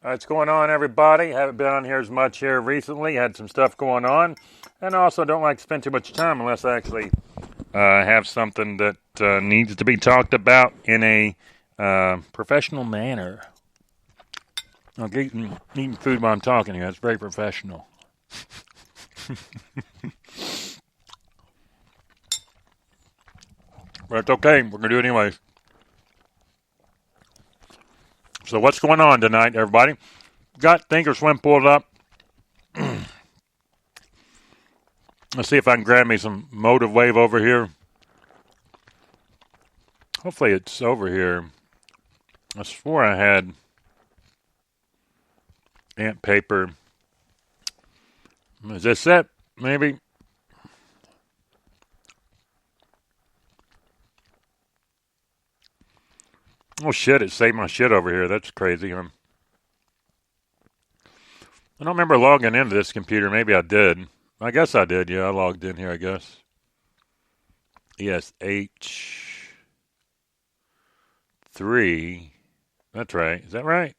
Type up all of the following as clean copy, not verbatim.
What's going on, everybody? Haven't been on here as much here recently. Had some stuff going on. And also don't like to spend too much time unless I actually have something that needs to be talked about in a professional manner. Like eating food while I'm talking here. That's very professional. But it's okay. We're going to do it anyways. So what's going on tonight, everybody? Got Thinkorswim pulled up. Let's see if I can grab me some Motive Wave over here. Hopefully it's over here. I swore I had ant paper. Is this it? Maybe. Oh shit, it saved my shit over here. That's crazy. I don't remember logging into this computer. Maybe I did. I guess I did. Yeah, I logged in here, I guess. ESH3. That's right. Is that right?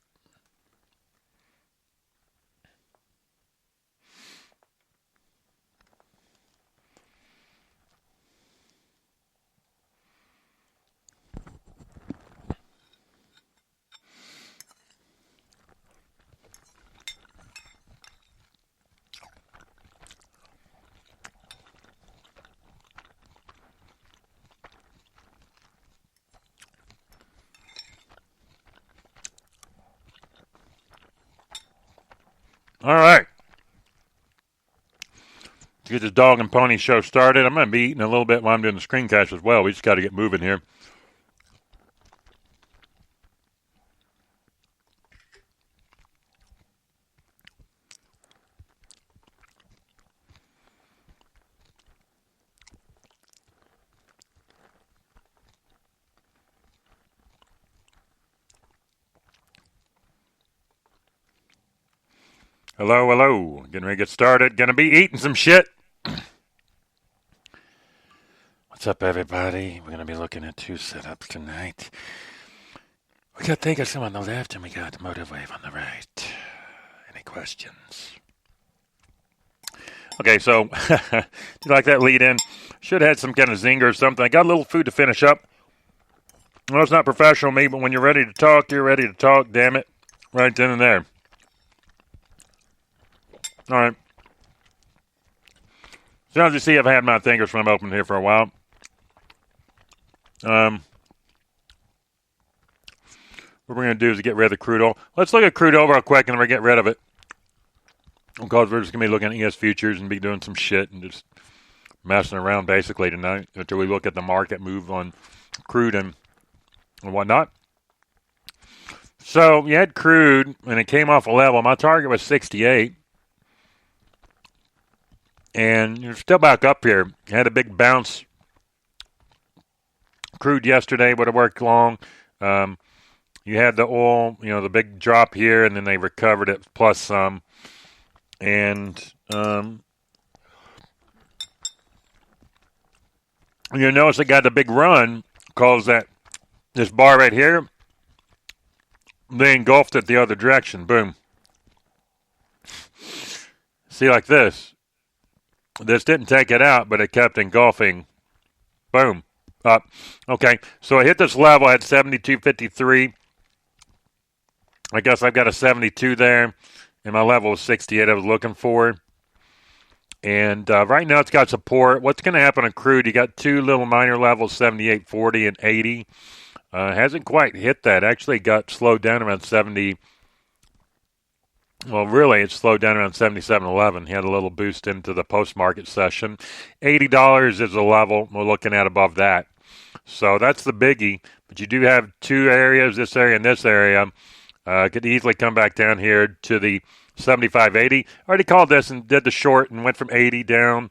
All right. To get this dog and pony show started, I'm going to be eating a little bit while I'm doing the screencast as well. We just got to get moving here. Hello, hello. Getting ready to get started. Gonna be eating some shit. What's up, everybody? We're gonna be looking at two setups tonight. We got Thinkorswim on the left, and we got Motive Wave on the right. Any questions? Okay, so do you like that lead in? Should have had some kind of zinger or something. I got a little food to finish up. Well, it's not professional, me, but when you're ready to talk, you're ready to talk. Damn it, right then and there. All right. So as you see, I've had my Thinkorswim open here for a while. What we're going to do is get rid of the crude oil. Let's look at crude oil real quick, and then we're going to get rid of it. Because we're just going to be looking at ES futures and be doing some shit and just messing around basically tonight until we look at the market move on crude and whatnot. So you had crude, and it came off a level. My target was 68. And you're still back up here. You had a big bounce. Crude yesterday would have worked long. You had the oil, the big drop here, and then they recovered it plus some. And you notice it got the big run because this bar right here, they engulfed it the other direction. Boom. See, like this. This didn't take it out, but it kept engulfing. Boom. Up. Okay, so I hit this level at 72.53. I guess I've got a 72 there, and my level was 68 I was looking for. And right now it's got support. What's going to happen on crude? You got two little minor levels, 78.40 and 80. Hasn't quite hit that. Actually got slowed down around 70. Well, really, it slowed down around 77.11. He had a little boost into the post-market session. $80 is the level we're looking at above that. So that's the biggie. But you do have two areas, this area and this area. Could easily come back down here to the 75.80. I already called this and did the short and went from 80 down.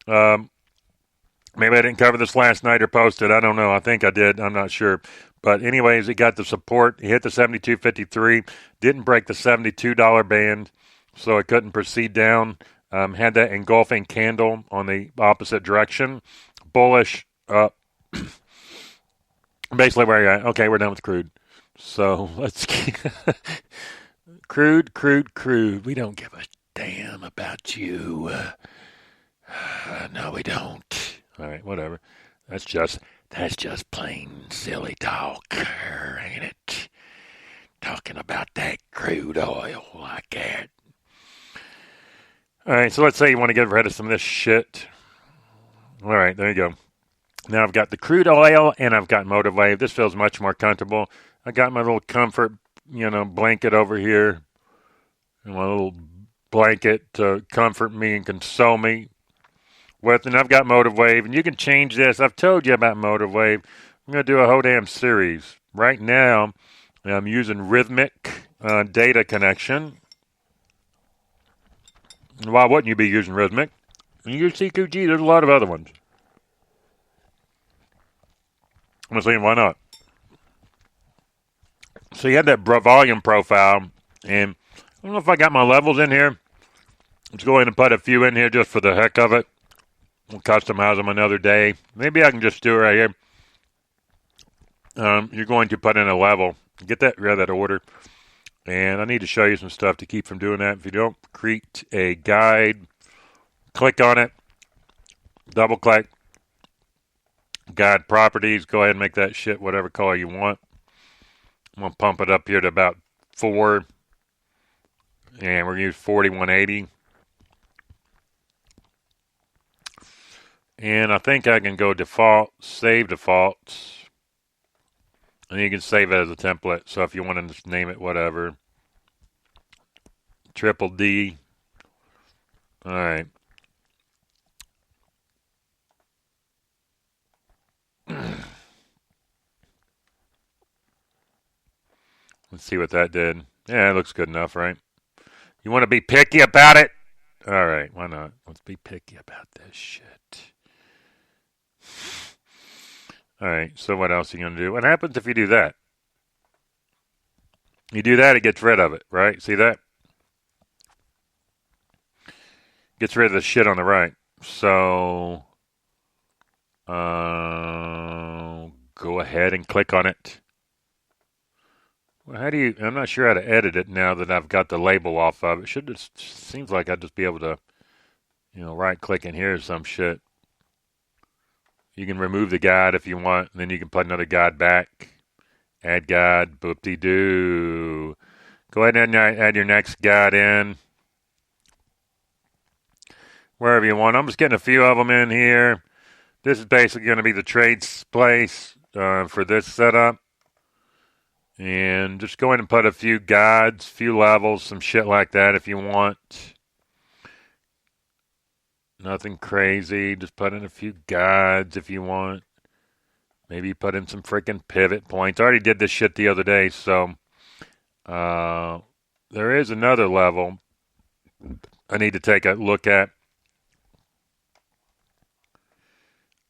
Maybe I didn't cover this last night or posted. I don't know. I think I did. I'm not sure. But anyways, it got the support. It hit the 72.53. Didn't break the $72 band, so it couldn't proceed down. Had that engulfing candle on the opposite direction. Bullish. Basically where you're at. Okay, we're done with crude. So let's Crude. We don't give a damn about you. No, we don't. All right, whatever. That's just plain silly talk, ain't it? Talking about that crude oil like that. All right, so let's say you want to get rid of some of this shit. All right, there you go. Now I've got the crude oil and I've got motive wave. This feels much more comfortable. I got my little comfort, blanket over here. My little blanket to comfort me and console me with. And I've got motive wave. And you can change this. I've told you about motive wave. I'm going to do a whole damn series. Right now, I'm using Rhythmic data connection. Why wouldn't you be using Rhythmic? You use CQG. There's a lot of other ones. I'm saying, why not? So you have that volume profile, and I don't know if I got my levels in here. Let's go ahead and put a few in here just for the heck of it. We'll customize them another day. Maybe I can just do it right here. You're going to put in a level. Get that rid of that order. And I need to show you some stuff to keep from doing that. If you don't, create a guide. Click on it. Double click. Guide properties. Go ahead and make that shit whatever color you want. I'm going to pump it up here to about 4. And we're going to use 4180. And I think I can go default, save defaults. And you can save it as a template. So if you want to just name it whatever. Triple D. All right. Let's see what that did. Yeah, it looks good enough, right? You want to be picky about it? All right, why not? Let's be picky about this shit. All right, so what else are you going to do? What happens if you do that? You do that, it gets rid of it, right? See that? Gets rid of the shit on the right. So, go ahead and click on it. Well, how do you? I'm not sure how to edit it now that I've got the label off of it. Should just seems like I'd just be able to, right click in here or some shit. You can remove the guide if you want, and then you can put another guide back. Add guide, boop-de-doo. Go ahead and add your next guide in. Wherever you want. I'm just getting a few of them in here. This is basically going to be the trades place for this setup. And just go ahead and put a few guides, few levels, some shit like that if you want. Nothing crazy. Just put in a few guides if you want. Maybe put in some freaking pivot points. I already did this shit the other day, so there is another level I need to take a look at.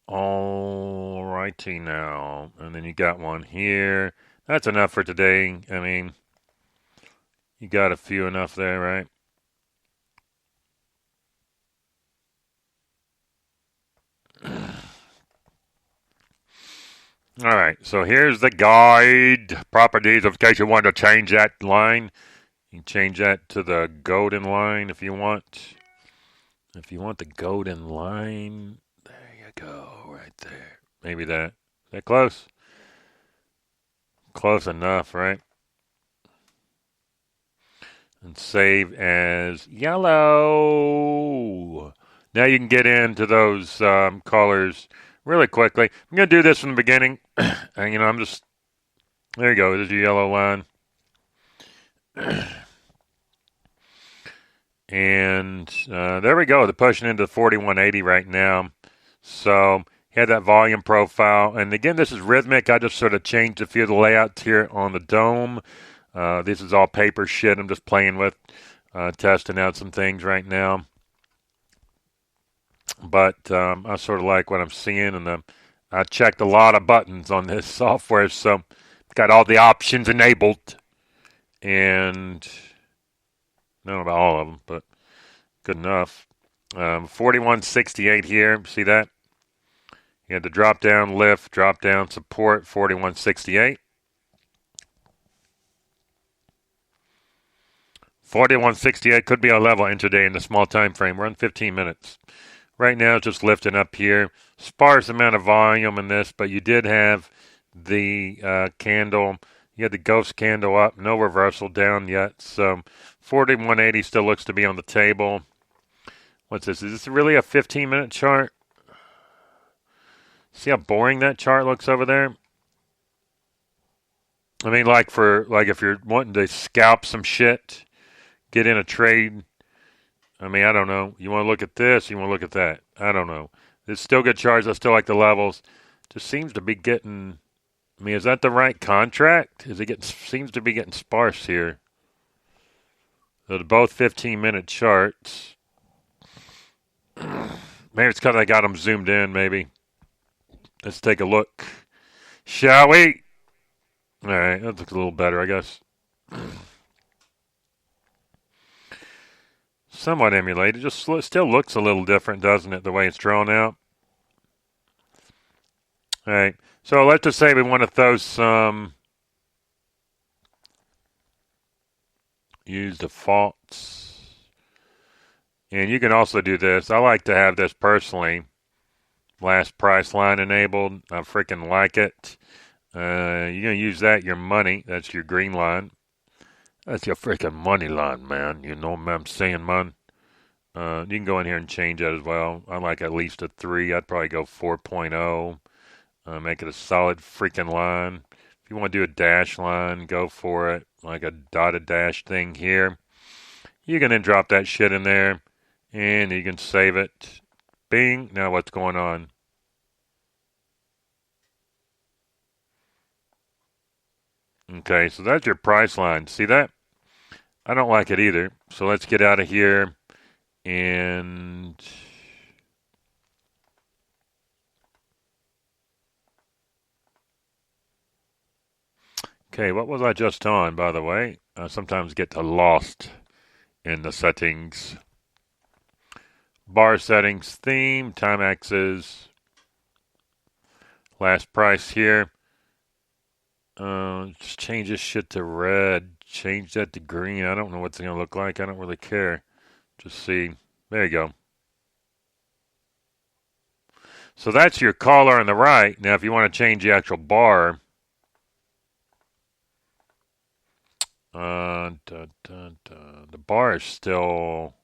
Alrighty now. And then you got one here. That's enough for today. I mean, you got a few enough there, right? All right, so here's the guide properties. In case you want to change that line, you can change that to the golden line if you want. If you want the golden line, there you go, right there. Maybe that. Is that close? Close enough, right? And save as yellow. Now you can get into those colors really quickly. I'm going to do this from the beginning. And, I'm just, there you go. There's your yellow line. And there we go. They're pushing into 4180 right now. So, had that volume profile. And again, this is rhythmic. I just sort of changed a few of the layouts here on the dome. This is all paper shit I'm just playing with, testing out some things right now. But I sort of like what I'm seeing, and I checked a lot of buttons on this software, so got all the options enabled. And I don't know about all of them, but good enough. 4168 here, see that? You had the drop down, lift, drop down, support, 4168. 4168 could be a level intraday in the small time frame. We're on 15 minutes. Right now, it's just lifting up here. Sparse amount of volume in this, but you did have the candle. You had the ghost candle up. No reversal down yet. So 4180 still looks to be on the table. What's this? Is this really a 15-minute chart? See how boring that chart looks over there? I mean, like if you're wanting to scalp some shit, get in a trade. I mean, I don't know. You want to look at this? You want to look at that? I don't know. It's still good charts. I still like the levels. Just seems to be getting. I mean, is that the right contract? Is it getting? Seems to be getting sparse here. They're both 15-minute charts. Maybe it's because I got them zoomed in. Maybe. Let's take a look. Shall we? All right, that looks a little better, I guess. Somewhat emulated. Just still looks a little different, doesn't it, the way it's drawn out? All right. So let's just say we want to throw some use defaults. And you can also do this. I like to have this personally. Last price line enabled. I freaking like it. You're going to use that, your money. That's your green line. That's your freaking money line, man. You know what I'm saying, man? You can go in here and change that as well. I like at least a 3. I'd probably go 4.0. Make it a solid freaking line. If you want to do a dash line, go for it. Like a dotted dash thing here. You can then drop that shit in there. And you can save it. Bing. Now what's going on? Okay, so that's your price line. See that? I don't like it either. So let's get out of here. And okay, what was I just on, by the way? I sometimes get lost in the settings. Bar settings, theme, time axis, last price here. Just change this shit to red. Change that to green. I don't know what's going to look like. I don't really care. Just see. There you go. So that's your collar on the right. Now, if you want to change the actual bar, the bar is still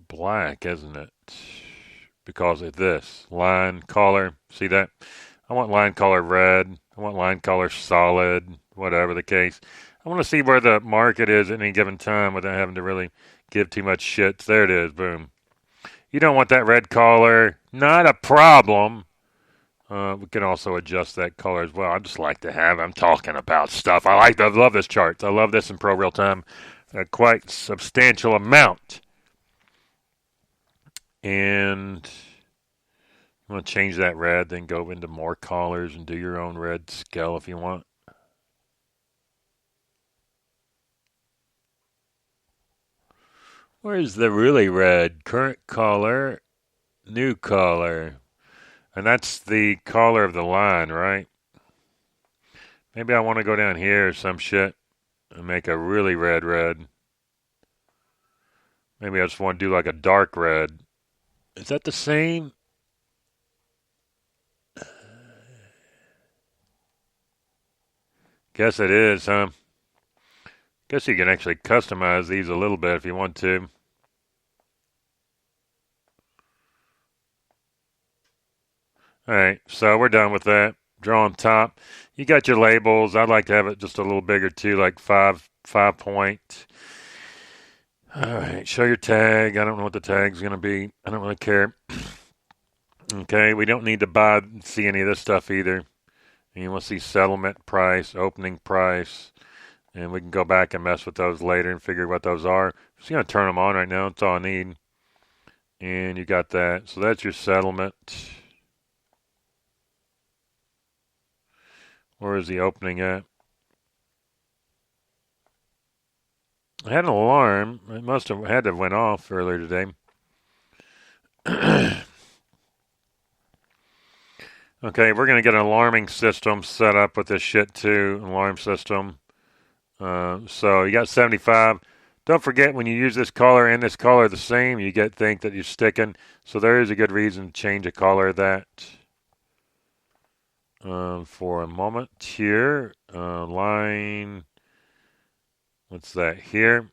black, isn't it? Because of this line color. See that? I want line color red. I want line color solid. Whatever the case. I want to see where the market is at any given time without having to really give too much shit. There it is. Boom. You don't want that red color. Not a problem. We can also adjust that color as well. I just like to have. I'm talking about stuff. I love this chart. I love this in Pro Real Time. A quite substantial amount. And you want to change that red, then go into more colors and do your own red scale if you want. Where's the really red? Current color, new color. And that's the color of the line, right? Maybe I want to go down here or some shit and make a really red red. Maybe I just want to do like a dark red. Is that the same? Guess it is, huh? Guess you can actually customize these a little bit if you want to. Alright, so we're done with that. Draw on top. You got your labels. I'd like to have it just a little bigger too, like 5 point. Alright, show your tag. I don't know what the tag's going to be. I don't really care. Okay, we don't need to see any of this stuff either. And you want to see settlement price, opening price. And we can go back and mess with those later and figure what those are. Just going to turn them on right now. That's all I need. And you got that. So that's your settlement. Where is the opening at? I had an alarm. It must have had to have went off earlier today. Okay, we're going to get an alarming system set up with this shit too. Alarm system. So you got 75. Don't forget when you use this color and this color the same, you think that you're sticking. So there is a good reason to change the color of that. For a moment here, line, what's that here?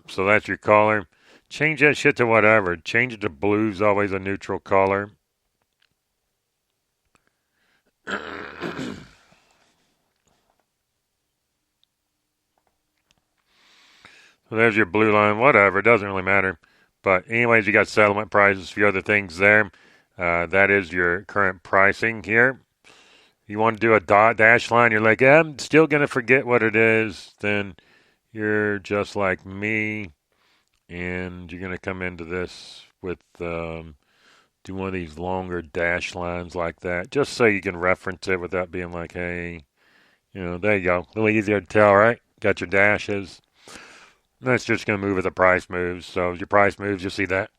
So that's your color. Change that shit to whatever. Change it to blue's always a neutral color. So there's your blue line, whatever, it doesn't really matter. But anyways, you got settlement prices, a few other things there. That is your current pricing here. You want to do a dash line, you're like, I'm still going to forget what it is, then you're just like me, and you're going to come into this with do one of these longer dash lines like that, just so you can reference it without being like, hey, there you go. A little easier to tell, right? Got your dashes. That's just going to move as the price moves. So as your price moves, you'll see that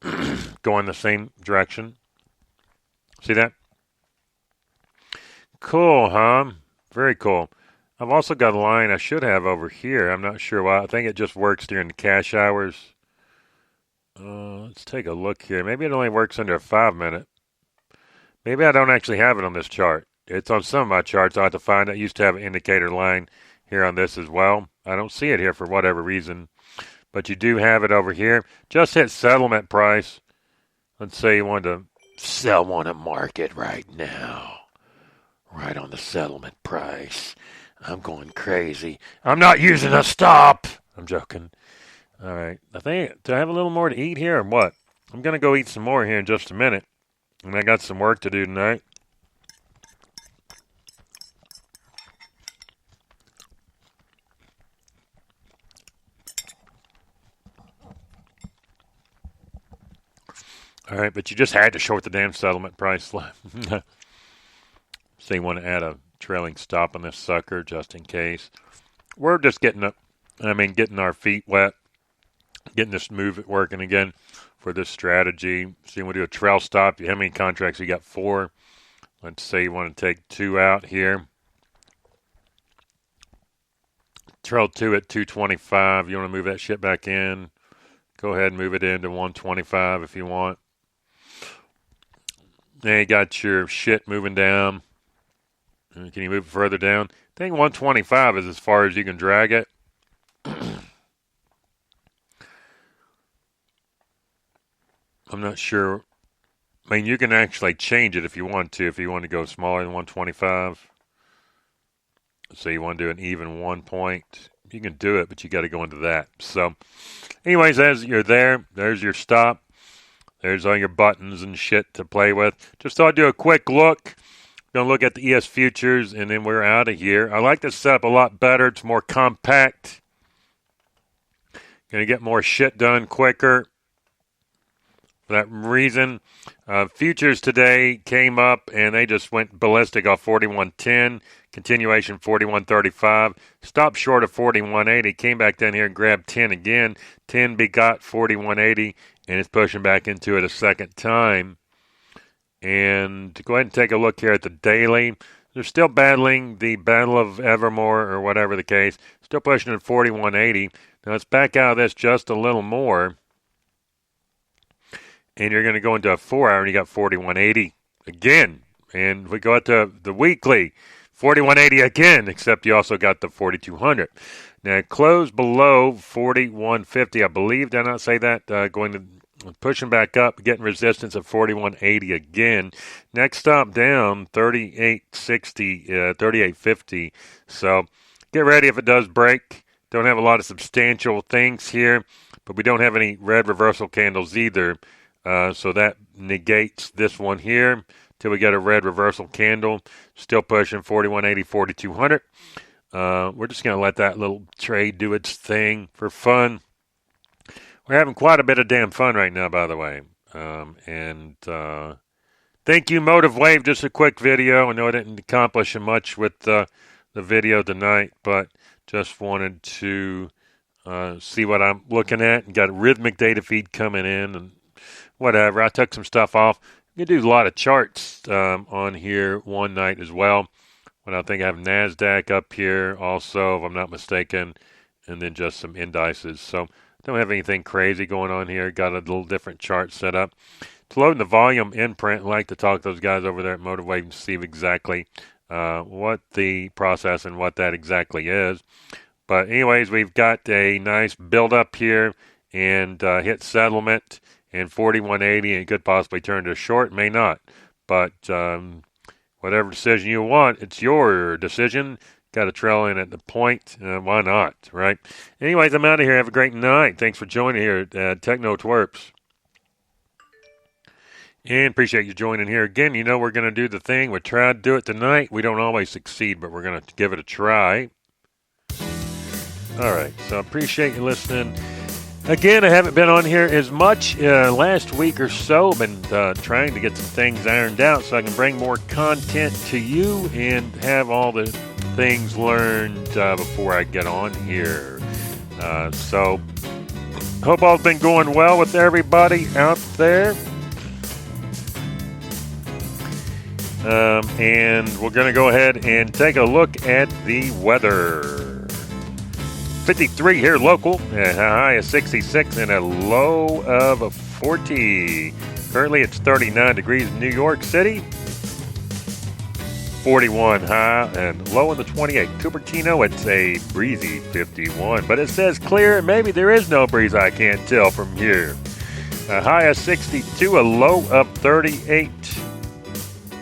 go in the same direction. See that? Cool, huh? Very cool. I've also got a line I should have over here. I'm not sure why. I think it just works during the cash hours. Let's take a look here. Maybe it only works under a 5-minute. Maybe I don't actually have it on this chart. It's on some of my charts. I'll have to find it. I used to have an indicator line here on this as well. I don't see it here for whatever reason. But you do have it over here. Just hit settlement price. Let's say you want to sell one at market right now. Right on the settlement price. I'm going crazy. I'm not using a stop. I'm joking. All right. I think, do I have a little more to eat here or what? I'm going to go eat some more here in just a minute. And I got some work to do tonight. All right, but you just had to short the damn settlement price. So you want to add a trailing stop on this sucker just in case. We're just getting our feet wet, getting this move working again for this strategy. So you want to do a trail stop. How many contracts? You got 4. Let's say you want to take 2 out here. Trail 2 at 225. You want to move that shit back in. Go ahead and move it into 125 if you want. Now you got your shit moving down. Can you move it further down? I think 125 is as far as you can drag it. I'm not sure. I mean, you can actually change it if you want to. If you want to go smaller than 125. So you want to do an even 1 point. You can do it, but you got to go into that. So anyways, as you're there, there's your stop. There's all your buttons and shit to play with. Just thought I'd do a quick look. Going to look at the ES futures, and then we're out of here. I like this setup a lot better. It's more compact. Going to get more shit done quicker. For that reason, futures today came up, and they just went ballistic off 41.10. Continuation 41.35. Stopped short of 41.80. Came back down here and grabbed 10 again. 10 begot 41.80. And it's pushing back into it a second time. And to go ahead and take a look here at the daily. They're still battling the Battle of Evermore or whatever the case. Still pushing at 41.80. Now let's back out of this just a little more. And you're going to go into a 4 hour and you got 41.80 again. And we go out to the weekly. 41.80 again, except you also got the 4,200. Now, it closed below 41.50, I believe. Did I not say that? Pushing back up, getting resistance at 41.80 again. Next stop down, 38.60, 38.50. So get ready if it does break. Don't have a lot of substantial things here, but we don't have any red reversal candles either. So that negates this one here. Till we get a red reversal candle. Still pushing 41.80, 4,200. We're just going to let that little trade do its thing for fun. We're having quite a bit of damn fun right now, by the way. Thank you, Motive Wave. Just a quick video. I know I didn't accomplish much with the video tonight, but just wanted to see what I'm looking at. And got a rhythmic data feed coming in and whatever. I took some stuff off. You can do a lot of charts on here one night as well. When I think I have NASDAQ up here also, if I'm not mistaken. and then just some indices. So don't have anything crazy going on here. Got a little different chart set up. To load the volume in print, I like to talk to those guys over there at Motivate and see exactly what the process and what that exactly is. But anyways, we've got a nice build up here and hit settlement in 41.80, and it could possibly turn to short, may not. But whatever decision you want, it's your decision. Got a trail in at the point. Why not, right? Anyways, I'm out of here. Have a great night. Thanks for joining here at Techno Twerps. And appreciate you joining here again. You know we're going to do the thing. We tried to do it tonight. We don't always succeed, but we're going to give it a try. All right, so appreciate you listening. Again, I haven't been on here as much last week or so. Been trying to get some things ironed out so I can bring more content to you and have all the things learned before I get on here. So hope all's been going well with everybody out there. And we're going to go ahead and take a look at the weather. 53 here local, a high of 66 and a low of 40. Currently it's 39 degrees in New York City. 41 high and low in the 28. Cupertino, it's a breezy 51. But it says clear. Maybe there is no breeze. I can't tell from here. A high of 62, a low of 38.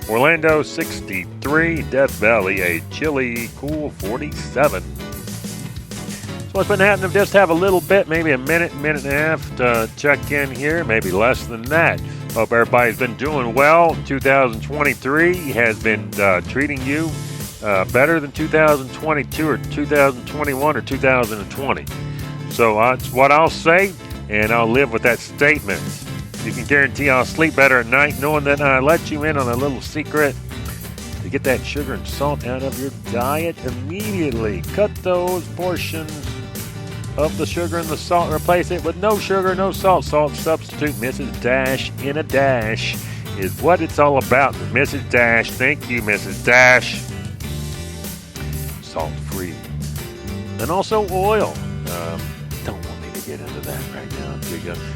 Orlando 63, Death Valley a chilly, cool 47. So what's been happening? Just have a little bit, maybe a minute and a half to check in here, maybe less than that. Hope everybody's been doing well. 2023 has been treating you better than 2022 or 2021 or 2020. So that's what I'll say, and I'll live with that statement. You can guarantee I'll sleep better at night knowing that I let you in on a little secret to get that sugar and salt out of your diet immediately. Cut those portions of the sugar and the salt and replace it with no sugar, no salt. Salt substitute. Mrs. Dash in a dash is what it's all about. Mrs. Dash, thank you, Mrs. Dash. Salt free. And also oil. Don't want me to get into that right now.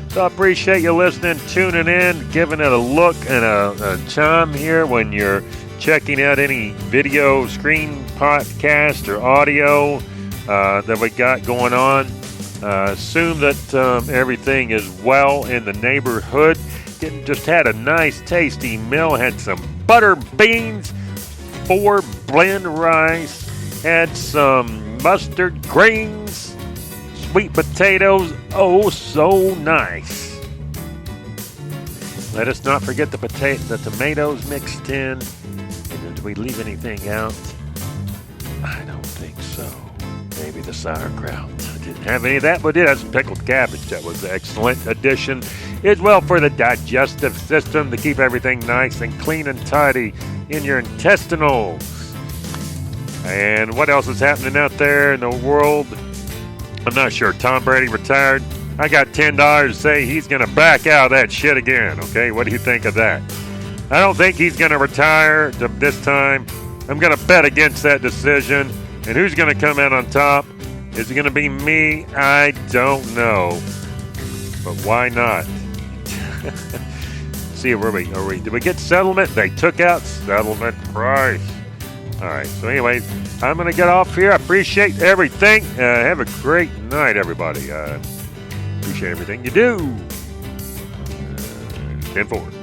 So I appreciate you listening, tuning in, giving it a look and a chime here when you're checking out any video, screen podcast, or audio that we got going on. Assume that everything is well in the neighborhood. Just had a nice, tasty meal. Had some butter beans, 4 blend rice, had some mustard greens, sweet potatoes, oh so nice. Let us not forget the tomatoes mixed in. And did we leave anything out? I don't think so. Maybe the sauerkraut. I didn't have any of that, but it had some pickled cabbage. That was an excellent addition. It's well for the digestive system to keep everything nice and clean and tidy in your intestinals. And what else is happening out there in the world? I'm not sure. Tom Brady retired. I got $10 to say he's going to back out of that shit again, okay? What do you think of that? I don't think he's going to retire this time. I'm going to bet against that decision. And who's going to come out on top? Is it going to be me? I don't know. But why not? See, did we get settlement? They took out settlement price. All right, so anyways, I'm going to get off here. I appreciate everything. Have a great night, everybody. Appreciate everything you do. 10-4.